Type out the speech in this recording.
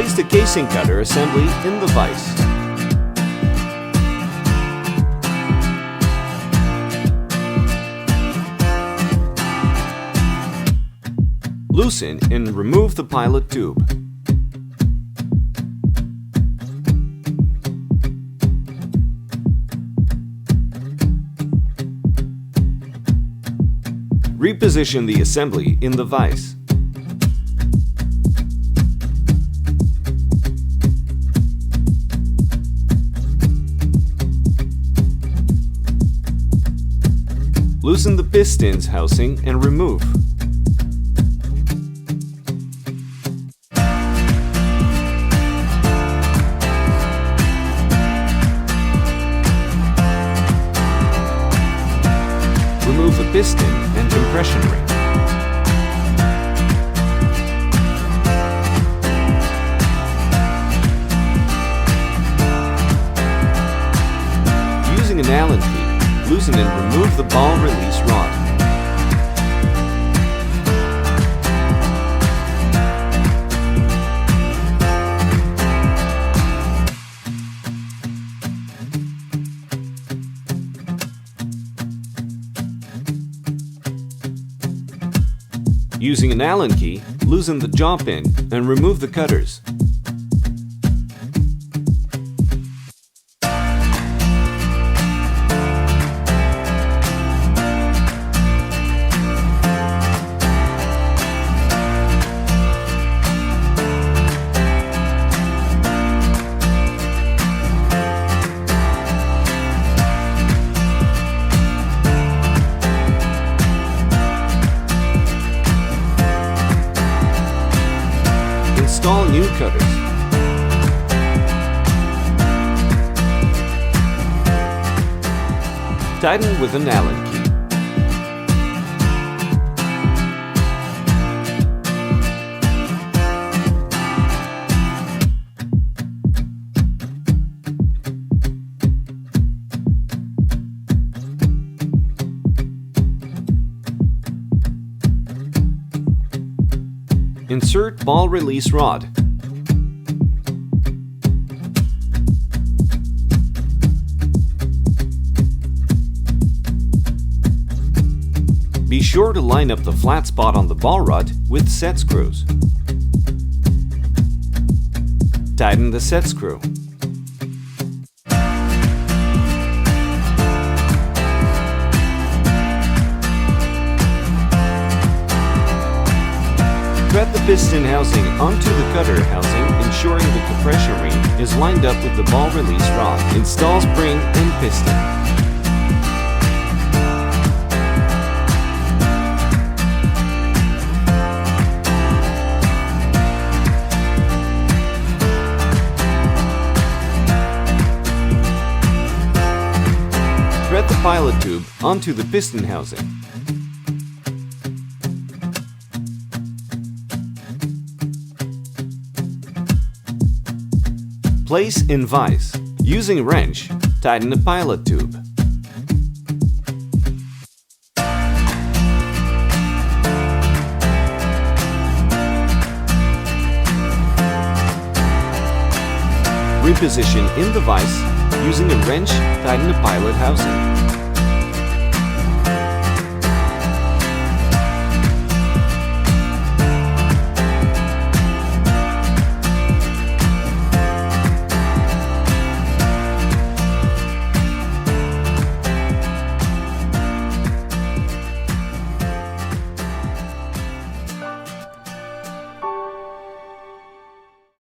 Place the casing cutter assembly in the vise. Loosen and remove the pilot tube. Reposition the assembly in the vise. Loosen the pistons housing and remove. Remove the piston and compression ring. Using an Allen key, loosen and remove the ball release rod. Using an Allen key, loosen the jaw pin and remove the cutters. Install new cutters. Tighten with an Allen key. Insert ball release rod. Be sure to line up the flat spot on the ball rod with set screws. Tighten the set screw. Thread the piston housing onto the cutter housing, ensuring the compression ring is lined up with the ball release rod. Install spring and piston. Thread the pilot tube onto the piston housing. Place in vise. Using wrench, tighten the pilot tube. Reposition in the vise. Using a wrench, tighten the pilot housing.